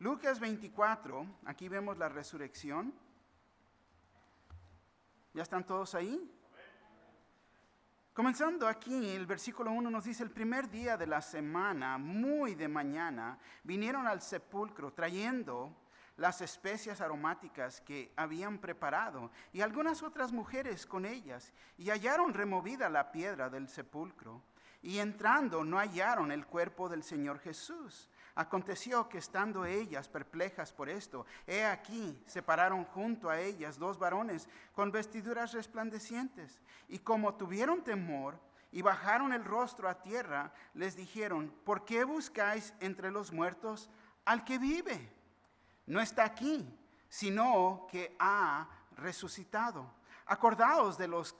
Lucas 24, aquí vemos la resurrección. ¿Ya están todos ahí? Comenzando aquí, el versículo 1 nos dice: el primer día de la semana, muy de mañana, vinieron al sepulcro trayendo las especias aromáticas que habían preparado y algunas otras mujeres con ellas, y hallaron removida la piedra del sepulcro, y entrando no hallaron el cuerpo del Señor Jesús. Aconteció que estando ellas perplejas por esto, he aquí se pararon junto a ellas dos varones con vestiduras resplandecientes, y como tuvieron temor y bajaron el rostro a tierra, les dijeron: ¿por qué buscáis entre los muertos al que vive? No está aquí, sino que ha resucitado. Acordaos de los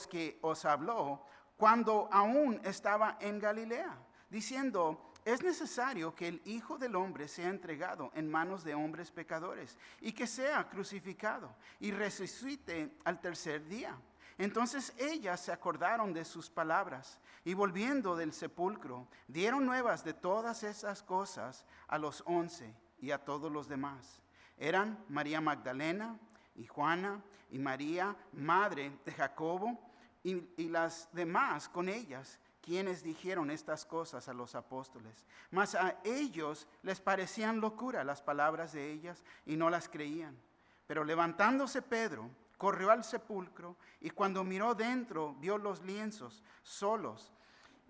que os habló cuando aún estaba en Galilea, diciendo: es necesario que el Hijo del Hombre sea entregado en manos de hombres pecadores, y que sea crucificado, y resucite al tercer día. Entonces ellas se acordaron de sus palabras, y volviendo del sepulcro, dieron nuevas de todas esas cosas a los 11 y a todos los demás. Eran María Magdalena, y Juana, y María, madre de Jacobo, y las demás con ellas, quienes dijeron estas cosas a los apóstoles. Mas a ellos les parecían locura las palabras de ellas, y no las creían. Pero levantándose Pedro, corrió al sepulcro, y cuando miró dentro, vio los lienzos solos,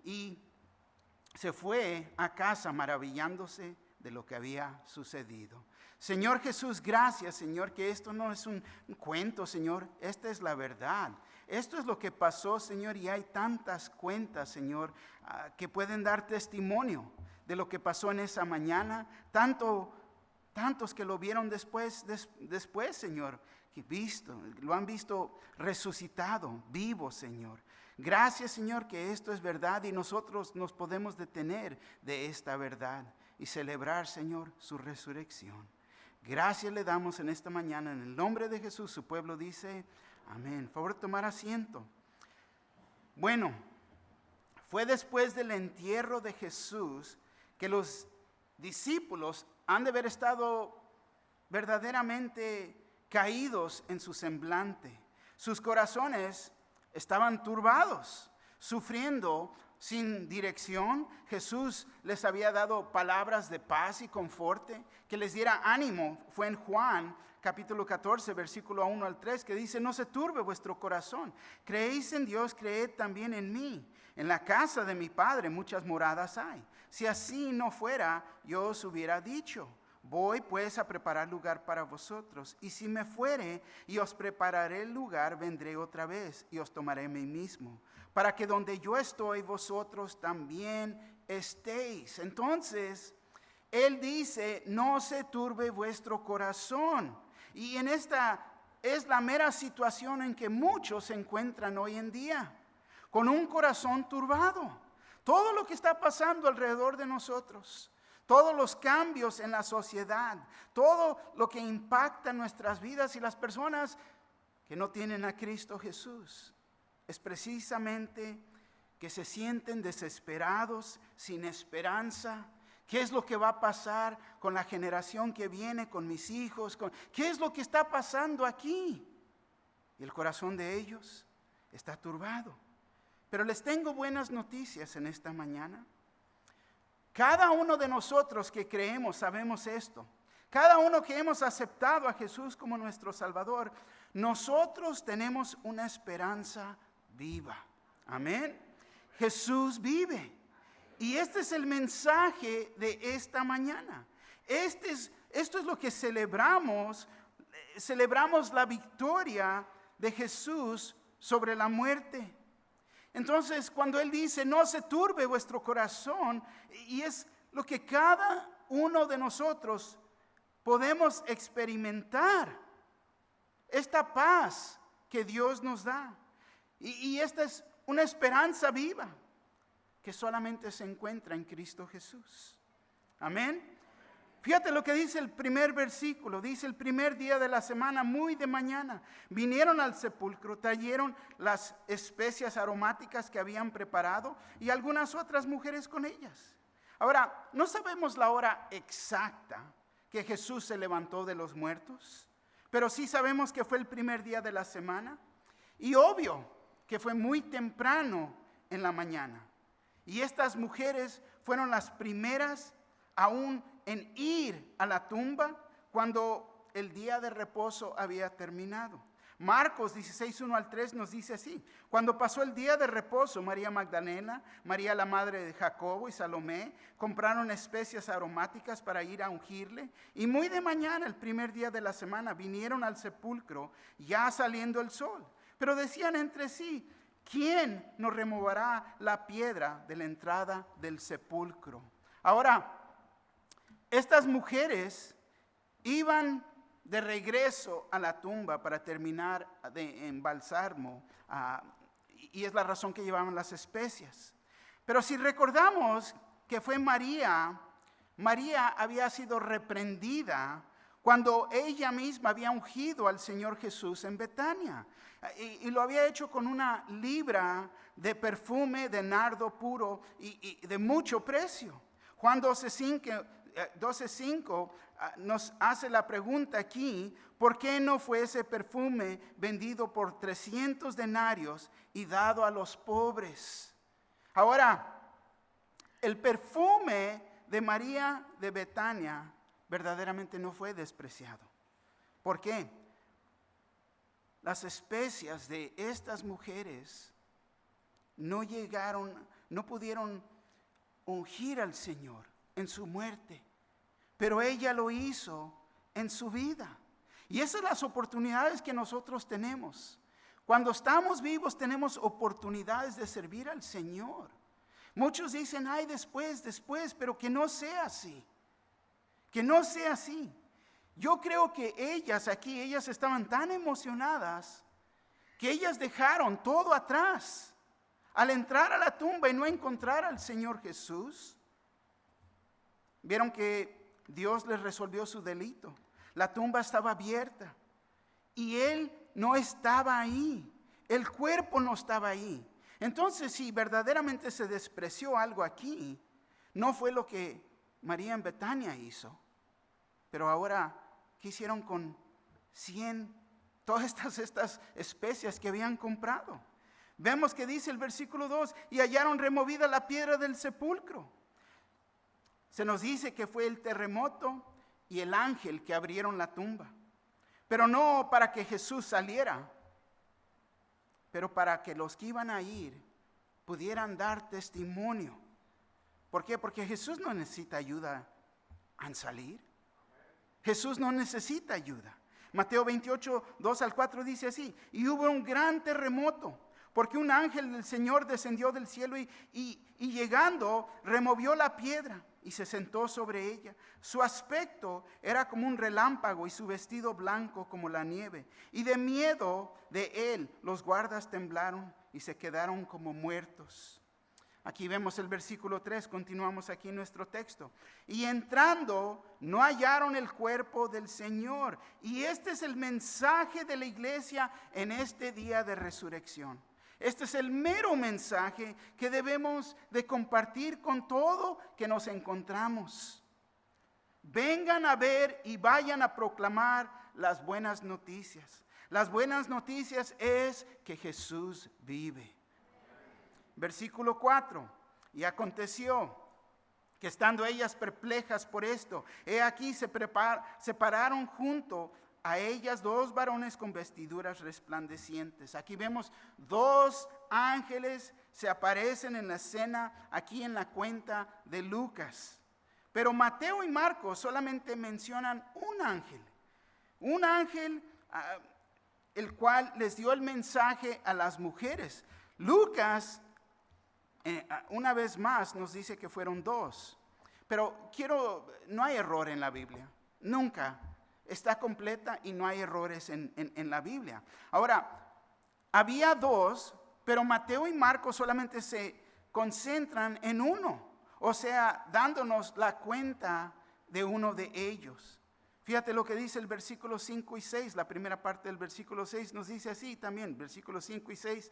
y se fue a casa maravillándose de lo que había sucedido. Señor Jesús, gracias, Señor, que esto no es un cuento, Señor, esta es la verdad. Esto es lo que pasó, Señor, y hay tantas cuentas, Señor, que pueden dar testimonio de lo que pasó en esa mañana. Tantos que lo vieron después, Señor, que lo han visto resucitado, vivo, Señor. Gracias, Señor, que esto es verdad y nosotros nos podemos detener de esta verdad y celebrar, Señor, su resurrección. Gracias le damos en esta mañana, en el nombre de Jesús. Su pueblo dice: amén. Por favor, tomar asiento. Bueno, fue después del entierro de Jesús que los discípulos han de haber estado verdaderamente caídos en su semblante. Sus corazones estaban turbados, sufriendo sin dirección. Jesús les había dado palabras de paz y conforte, que les diera ánimo. Fue en Juan capítulo 14, versículo 1 al 3, que dice: no se turbe vuestro corazón. Creéis en Dios, creed también en mí. En la casa de mi Padre muchas moradas hay. Si así no fuera, yo os hubiera dicho: voy pues a preparar lugar para vosotros. Y si me fuere y os prepararé el lugar, vendré otra vez y os tomaré a mí mismo, para que donde yo estoy, vosotros también estéis. Entonces, Él dice: no se turbe vuestro corazón. Y en esta es la mera situación en que muchos se encuentran hoy en día, con un corazón turbado. Todo lo que está pasando alrededor de nosotros, todos los cambios en la sociedad, todo lo que impacta nuestras vidas y las personas que no tienen a Cristo Jesús, es precisamente que se sienten desesperados, sin esperanza. ¿Qué es lo que va a pasar con la generación que viene, con mis hijos? ¿Qué es lo que está pasando aquí? Y el corazón de ellos está turbado. Pero les tengo buenas noticias en esta mañana. Cada uno de nosotros que creemos sabemos esto. Cada uno que hemos aceptado a Jesús como nuestro Salvador, nosotros tenemos una esperanza viva. Amén. Jesús vive. Y este es el mensaje de esta mañana. Esto es lo que celebramos. Celebramos la victoria de Jesús sobre la muerte. Entonces, cuando Él dice: no se turbe vuestro corazón, y es lo que cada uno de nosotros podemos experimentar, esta paz que Dios nos da. Y esta es una esperanza viva que solamente se encuentra en Cristo Jesús. Amén. Fíjate lo que dice el primer versículo. Dice: el primer día de la semana, muy de mañana, vinieron al sepulcro, trajeron las especias aromáticas que habían preparado y algunas otras mujeres con ellas. Ahora, no sabemos la hora exacta que Jesús se levantó de los muertos, pero sí sabemos que fue el primer día de la semana y obvio que fue muy temprano en la mañana. Y estas mujeres fueron las primeras aún en ir a la tumba cuando el día de reposo había terminado. Marcos 16:1-3 nos dice así: cuando pasó el día de reposo, María Magdalena, María la madre de Jacobo y Salomé compraron especias aromáticas para ir a ungirle, y muy de mañana, el primer día de la semana, vinieron al sepulcro ya saliendo el sol. Pero decían entre sí: ¿quién nos removerá la piedra de la entrada del sepulcro? Ahora, estas mujeres iban de regreso a la tumba para terminar de embalsarmo, y es la razón que llevaban las especias. Pero si recordamos que fue María había sido reprendida cuando ella misma había ungido al Señor Jesús en Betania, y lo había hecho con una libra de perfume de nardo puro y de mucho precio. Juan 12:5 nos hace la pregunta aquí: ¿por qué no fue ese perfume vendido por 300 denarios y dado a los pobres? Ahora, el perfume de María de Betania verdaderamente no fue despreciado. ¿Por qué? Las especias de estas mujeres no pudieron ungir al Señor en su muerte, pero ella lo hizo en su vida. Y esas son las oportunidades que nosotros tenemos. Cuando estamos vivos tenemos oportunidades de servir al Señor. Muchos dicen: ay, después, pero que no sea así. Que no sea así. Yo creo que ellas estaban tan emocionadas que ellas dejaron todo atrás. Al entrar a la tumba y no encontrar al Señor Jesús, vieron que Dios les resolvió su delito. La tumba estaba abierta y Él no estaba ahí. El cuerpo no estaba ahí. Entonces, si verdaderamente se despreció algo aquí, no fue lo que María en Betania hizo. Pero ahora, ¿qué hicieron con todas estas especias que habían comprado? Vemos que dice el versículo 2: y hallaron removida la piedra del sepulcro. Se nos dice que fue el terremoto y el ángel que abrieron la tumba. Pero no para que Jesús saliera, pero para que los que iban a ir pudieran dar testimonio. ¿Por qué? Porque Jesús no necesita ayuda al salir. Jesús no necesita ayuda. Mateo 28:2-4 dice así: y hubo un gran terremoto, porque un ángel del Señor descendió del cielo y llegando removió la piedra y se sentó sobre ella. Su aspecto era como un relámpago y su vestido blanco como la nieve. Y de miedo de él los guardas temblaron y se quedaron como muertos. Aquí vemos el versículo 3, continuamos aquí en nuestro texto. Y entrando no hallaron el cuerpo del Señor. Y este es el mensaje de la iglesia en este día de resurrección. Este es el mero mensaje que debemos de compartir con todo que nos encontramos. Vengan a ver y vayan a proclamar las buenas noticias. Las buenas noticias es que Jesús vive. Versículo 4: y aconteció que estando ellas perplejas por esto, he aquí se pararon junto a ellas 2 varones con vestiduras resplandecientes. Aquí vemos 2 ángeles se aparecen en la escena aquí en la cuenta de Lucas. Pero Mateo y Marcos solamente mencionan un ángel el cual les dio el mensaje a las mujeres. Lucas una vez más nos dice que fueron 2. Pero no hay error en la Biblia, nunca. Está completa y no hay errores en la Biblia. Ahora, había 2, pero Mateo y Marcos solamente se concentran en uno. O sea, dándonos la cuenta de uno de ellos. Fíjate lo que dice el versículo 5 y 6. La primera parte del versículo 6 nos dice así también, versículos 5 y 6.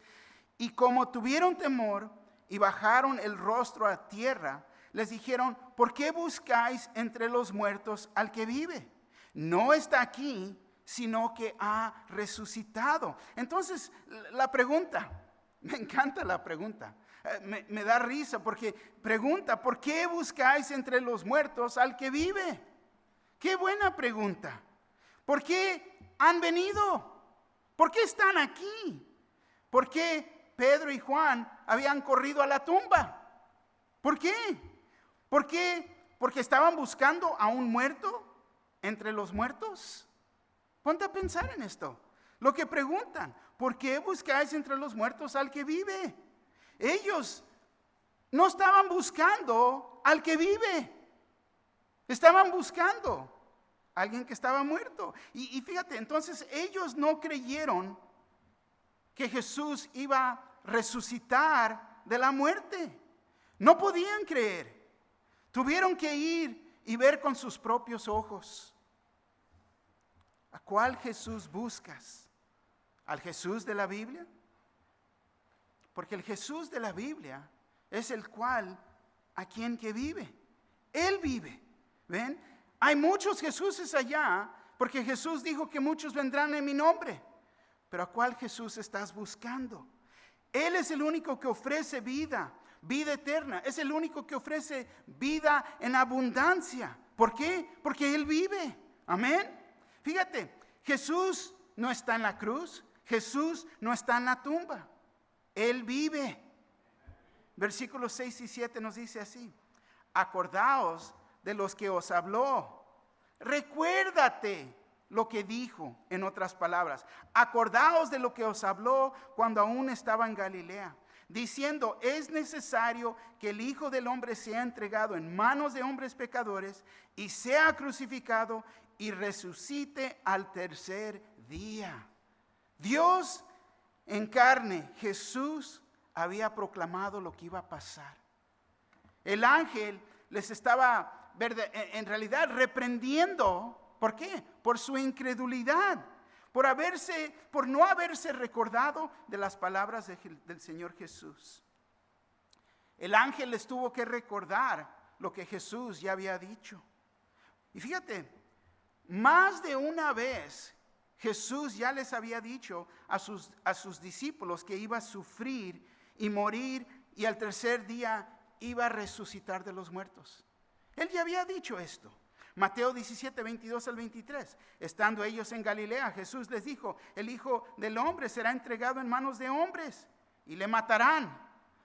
Y como tuvieron temor y bajaron el rostro a tierra, les dijeron: ¿por qué buscáis entre los muertos al que vive? No está aquí, sino que ha resucitado. Entonces, la pregunta, me encanta la pregunta, me da risa porque pregunta: ¿por qué buscáis entre los muertos al que vive? Qué buena pregunta. ¿Por qué han venido? ¿Por qué están aquí? ¿Por qué Pedro y Juan habían corrido a la tumba? ¿Por qué? ¿Por qué? ¿Porque estaban buscando a un muerto entre los muertos? Ponte a pensar en esto. Lo que preguntan: ¿por qué buscáis entre los muertos al que vive? Ellos no estaban buscando al que vive. Estaban buscando a alguien que estaba muerto. Y fíjate, entonces ellos no creyeron que Jesús iba a resucitar de la muerte. No podían creer. Tuvieron que ir y ver con sus propios ojos. ¿A cuál Jesús buscas? ¿Al Jesús de la Biblia? Porque el Jesús de la Biblia es el cual a quien que vive. Él vive. ¿Ven? Hay muchos Jesuses allá, porque Jesús dijo que muchos vendrán en mi nombre. Pero ¿a cuál Jesús estás buscando? Él es el único que ofrece vida eterna. Es el único que ofrece vida en abundancia. ¿Por qué? Porque Él vive. Amén. Fíjate, Jesús no está en la cruz. Jesús no está en la tumba. Él vive. Versículos 6 y 7 nos dice así: acordaos de los que os habló. Recuérdate lo que dijo. En otras palabras, acordaos de lo que os habló cuando aún estaba en Galilea, diciendo: es necesario que el Hijo del Hombre sea entregado en manos de hombres pecadores y sea crucificado y resucite al tercer día. Dios en carne, Jesús, había proclamado lo que iba a pasar. El ángel les estaba en realidad reprendiendo. ¿Por qué? Por su incredulidad, por no haberse recordado de las palabras del Señor Jesús. El ángel les tuvo que recordar lo que Jesús ya había dicho. Y fíjate, más de una vez Jesús ya les había dicho a sus discípulos que iba a sufrir y morir y al tercer día iba a resucitar de los muertos. Él ya había dicho esto. Mateo 17, 22 al 23. Estando ellos en Galilea, Jesús les dijo: el Hijo del Hombre será entregado en manos de hombres y le matarán,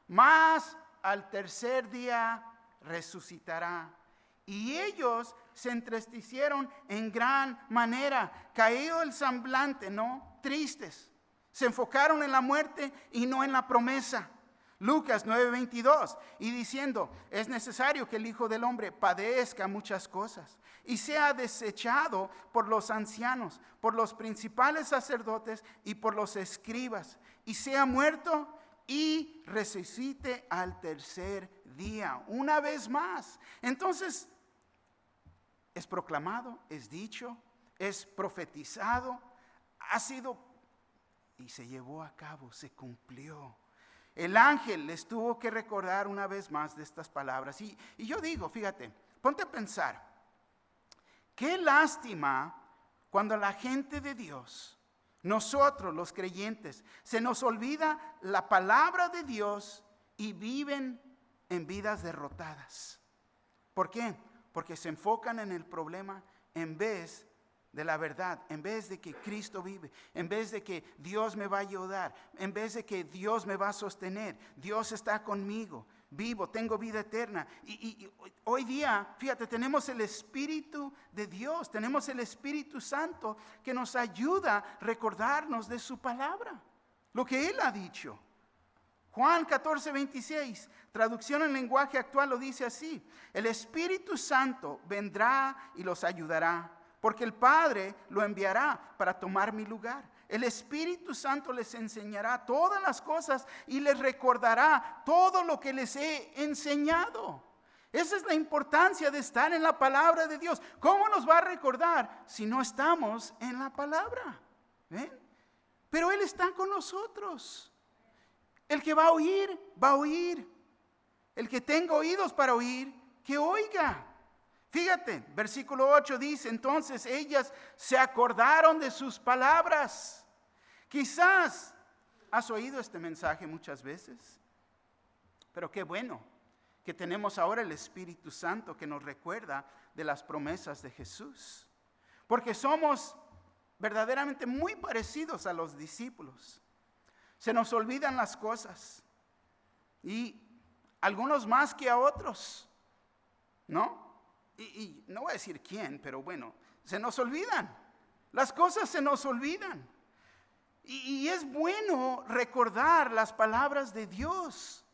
mas al tercer día resucitará. Y ellos se entristecieron en gran manera, caído el semblante, ¿no? Tristes. Se enfocaron en la muerte y no en la promesa. Lucas 9:22, y diciendo: es necesario que el Hijo del Hombre padezca muchas cosas y sea desechado por los ancianos, por los principales sacerdotes y por los escribas, y sea muerto y resucite al tercer día. Una vez más. Entonces, es proclamado, es dicho, es profetizado, ha sido y se llevó a cabo, se cumplió. El ángel les tuvo que recordar una vez más de estas palabras. Y yo digo, fíjate, ponte a pensar, qué lástima cuando la gente de Dios, nosotros los creyentes, se nos olvida la palabra de Dios y viven en vidas derrotadas. ¿Por qué? Porque se enfocan en el problema en vez de la verdad, en vez de que Cristo vive, en vez de que Dios me va a ayudar, en vez de que Dios me va a sostener. Dios está conmigo, vivo, tengo vida eterna. Y hoy día, fíjate, tenemos el Espíritu de Dios, tenemos el Espíritu Santo que nos ayuda a recordarnos de su palabra, lo que Él ha dicho. Juan 14:26, traducción en lenguaje actual, lo dice así: el Espíritu Santo vendrá y los ayudará, porque el Padre lo enviará para tomar mi lugar. El Espíritu Santo les enseñará todas las cosas y les recordará todo lo que les he enseñado. Esa es la importancia de estar en la palabra de Dios. ¿Cómo nos va a recordar si no estamos en la palabra? ¿Ven? Pero Él está con nosotros. El que va a oír, va a oír. El que tenga oídos para oír, que oiga. Fíjate, versículo 8 dice, entonces ellas se acordaron de sus palabras. Quizás has oído este mensaje muchas veces, pero qué bueno que tenemos ahora el Espíritu Santo que nos recuerda de las promesas de Jesús. Porque somos verdaderamente muy parecidos a los discípulos. Se nos olvidan las cosas. Y algunos más que a otros, ¿no? Y no voy a decir quién, pero bueno, se nos olvidan. Las cosas se nos olvidan. Y es bueno recordar las palabras de Dios.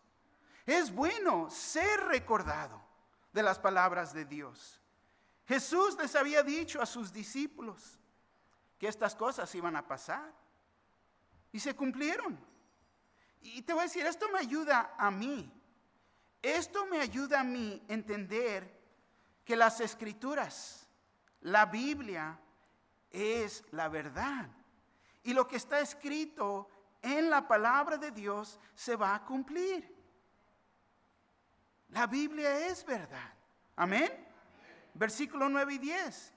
Es bueno ser recordado de las palabras de Dios. Jesús les había dicho a sus discípulos que estas cosas iban a pasar. Y se cumplieron. Y te voy a decir, esto me ayuda a mí. Esto me ayuda a mí a entender que las Escrituras, la Biblia, es la verdad. Y lo que está escrito en la palabra de Dios se va a cumplir. La Biblia es verdad. Amén. Versículo 9 y 10.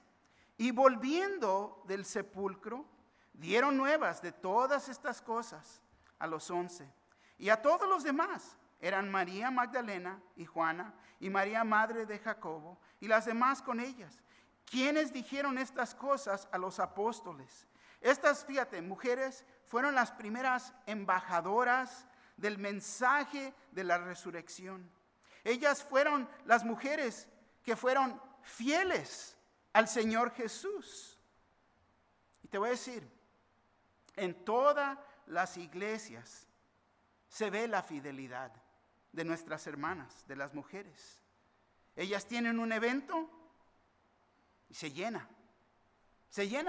Y volviendo del sepulcro, dieron nuevas de todas estas cosas a los 11. Y a todos los demás. Eran María Magdalena y Juana y María madre de Jacobo y las demás con ellas, quienes dijeron estas cosas a los apóstoles. Estas, fíjate, mujeres fueron las primeras embajadoras del mensaje de la resurrección. Ellas fueron las mujeres que fueron fieles al Señor Jesús. Y te voy a decir, en todas las iglesias se ve la fidelidad de nuestras hermanas, de las mujeres. Ellas tienen un evento y se llena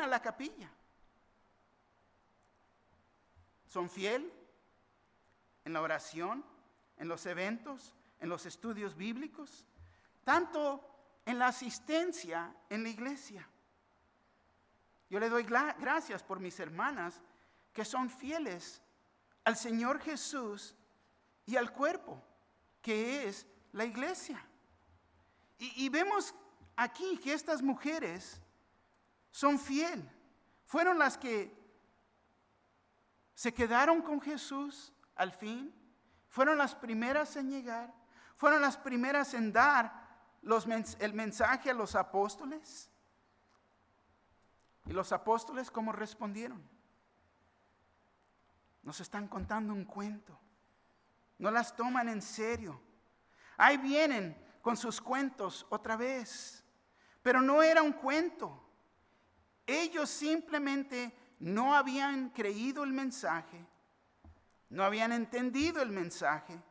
la capilla. Son fieles en la oración, en los eventos, en los estudios bíblicos, tanto en la asistencia en la iglesia. Yo le doy gracias por mis hermanas que son fieles al Señor Jesús y al cuerpo, que es la iglesia. Y vemos aquí que estas mujeres son fieles. Fueron las que se quedaron con Jesús al fin. Fueron las primeras en llegar. Fueron las primeras en dar el mensaje a los apóstoles. ¿Y los apóstoles cómo respondieron? Nos están contando un cuento. No las toman en serio. Ahí vienen con sus cuentos otra vez. Pero no era un cuento. Ellos simplemente no habían creído el mensaje. No habían entendido el mensaje.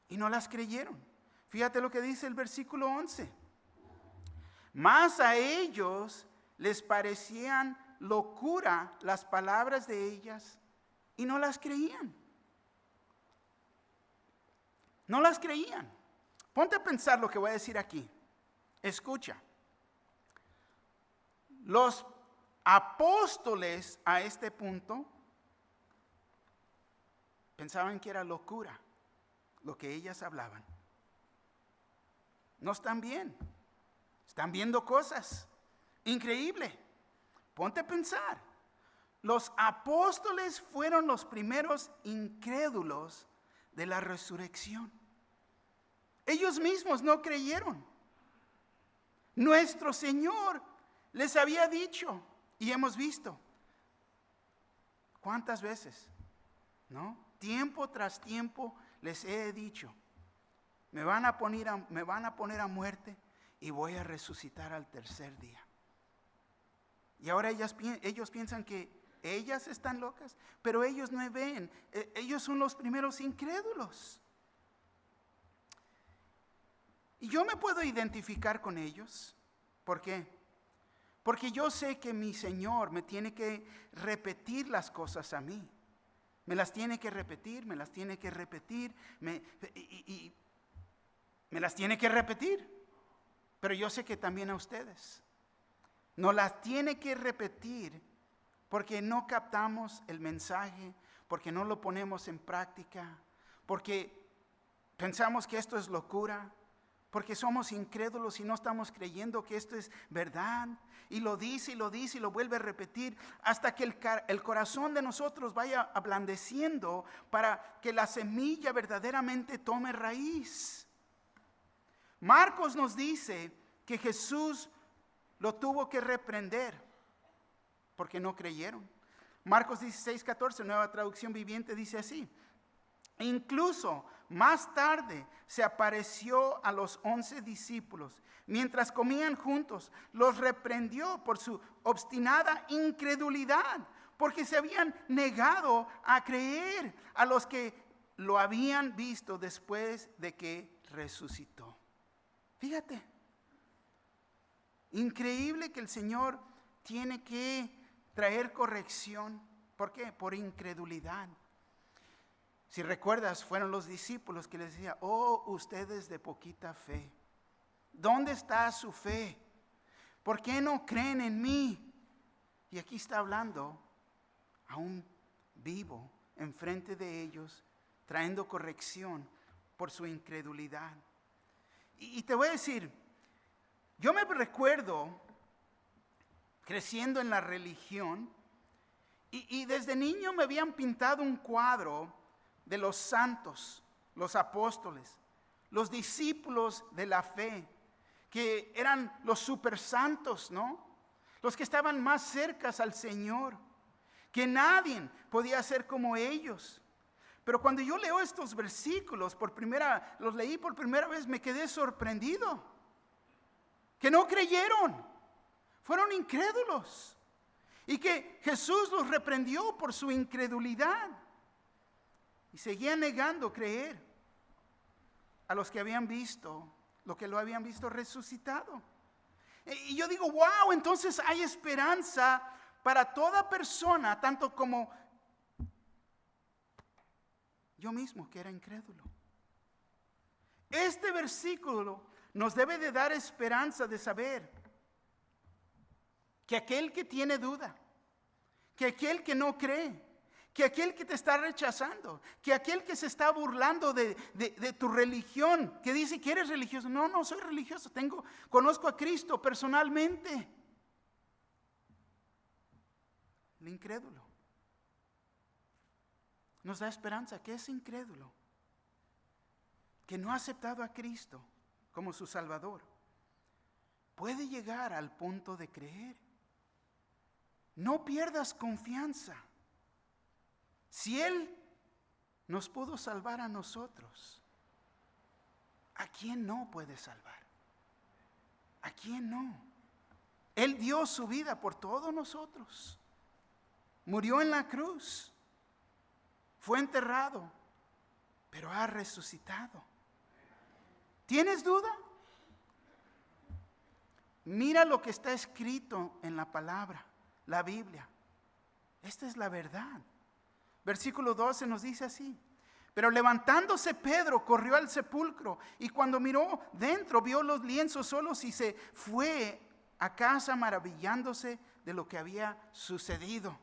Y no las creyeron. Fíjate lo que dice el versículo 11. Mas a ellos les parecían locura las palabras de ellas y no las creían. No las creían. Ponte a pensar lo que voy a decir aquí. Escucha. Los apóstoles a este punto pensaban que era locura lo que ellas hablaban. No están bien. Están viendo cosas increíbles. Ponte a pensar. Los apóstoles fueron los primeros incrédulos de la resurrección. Ellos mismos no creyeron. Nuestro Señor les había dicho, y hemos visto, ¿cuántas veces? ¿No? Tiempo tras tiempo les he dicho, me van a poner a muerte y voy a resucitar al tercer día. Y ahora ellos piensan que ellas están locas, pero ellos no ven, ellos son los primeros incrédulos. Y yo me puedo identificar con ellos. ¿Por qué? Porque yo sé que mi Señor me tiene que repetir las cosas a mí. Me las tiene que repetir, me las tiene que repetir, me las tiene que repetir. Pero yo sé que también a ustedes. Nos las tiene que repetir porque no captamos el mensaje, porque no lo ponemos en práctica, porque Pensamos que esto es locura, porque somos incrédulos y no estamos creyendo que esto es verdad. Y lo dice y lo dice y lo vuelve a repetir hasta que el corazón de nosotros vaya ablandeciendo para que la semilla verdaderamente tome raíz. Marcos nos dice que Jesús lo tuvo que reprender porque no creyeron. Marcos 16:14, Nueva Traducción Viviente, dice así: incluso más tarde se apareció a los 11 discípulos. Mientras comían juntos, los reprendió por su obstinada incredulidad, porque se habían negado a creer a los que lo habían visto después de que resucitó. Fíjate, increíble que el Señor tiene que traer corrección. ¿Por qué? Por incredulidad. Si recuerdas, fueron los discípulos que les decía: oh, ustedes de poquita fe, ¿dónde está su fe? ¿Por qué no creen en mí? Y aquí está hablando aún vivo enfrente de ellos, trayendo corrección por su incredulidad. Y te voy a decir, yo me recuerdo creciendo en la religión y desde niño me habían pintado un cuadro de los santos, los apóstoles, los discípulos de la fe, que eran los supersantos, ¿no? Los que estaban más cercas al Señor, que nadie podía ser como ellos. Pero cuando yo leo estos versículos los leí por primera vez, me quedé sorprendido. Que no creyeron, fueron incrédulos. Y que Jesús los reprendió por su incredulidad. Y seguían negando creer a los que habían visto, lo que lo habían visto resucitado. Y yo digo, wow, entonces hay esperanza para toda persona, tanto como yo mismo que era incrédulo. Este versículo nos debe de dar esperanza de saber que aquel que tiene duda, que aquel que no cree, que aquel que te está rechazando, que aquel que se está burlando de tu religión, que dice que eres religioso. No, no soy religioso, conozco a Cristo personalmente. El incrédulo nos da esperanza, que es incrédulo, que no ha aceptado a Cristo como su Salvador, puede llegar al punto de creer. No pierdas confianza. Si Él nos pudo salvar a nosotros, ¿a quién no puede salvar? ¿A quién no? Él dio su vida por todos nosotros. Murió en la cruz. Fue enterrado, pero ha resucitado. ¿Tienes duda? Mira lo que está escrito en la palabra, la Biblia. Esta es la verdad. Versículo 12 nos dice así: pero levantándose Pedro corrió al sepulcro y cuando miró dentro vio los lienzos solos y se fue a casa maravillándose de lo que había sucedido.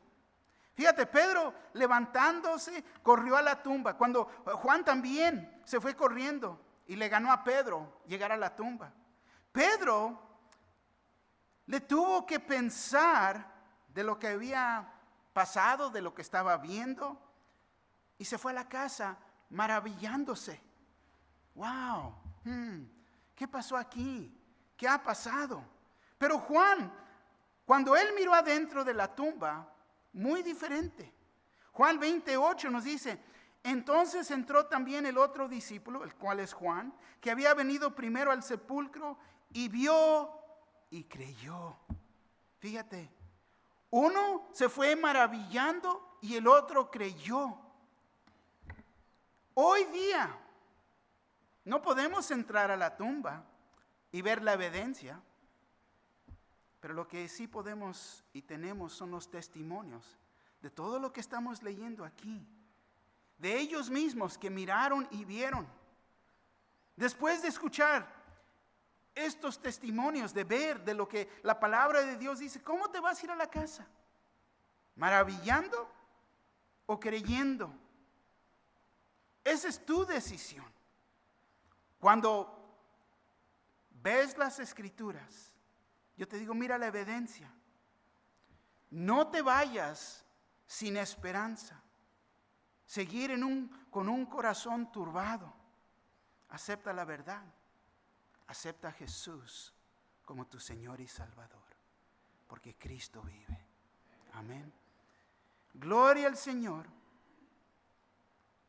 Fíjate, Pedro levantándose corrió a la tumba. Cuando Juan también se fue corriendo y le ganó a Pedro llegar a la tumba. Pedro le tuvo que pensar de lo que había pasado, de lo que estaba viendo, y se fue a la casa maravillándose. Wow, ¿qué pasó aquí? ¿Qué ha pasado? Pero Juan, cuando él miró adentro de la tumba, muy diferente. Juan 20:8 nos dice: entonces entró también el otro discípulo, el cual es Juan, que había venido primero al sepulcro y vio y creyó. Fíjate, uno se fue maravillando y el otro creyó. Hoy día no podemos entrar a la tumba y ver la evidencia, pero lo que sí podemos y tenemos son los testimonios de todo lo que estamos leyendo aquí, de ellos mismos que miraron y vieron. Después de escuchar estos testimonios, de ver de lo que la palabra de Dios dice, ¿cómo te vas a ir a la casa? ¿Maravillando o creyendo? Esa es tu decisión. Cuando ves las Escrituras, yo te digo, mira la evidencia. No te vayas sin esperanza. Seguir con un corazón turbado. Acepta la verdad. Acepta a Jesús como tu Señor y Salvador. Porque Cristo vive. Amén. Gloria al Señor.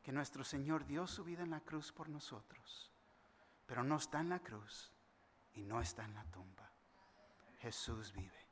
Que nuestro Señor dio su vida en la cruz por nosotros. Pero no está en la cruz y no está en la tumba. Jesús vive.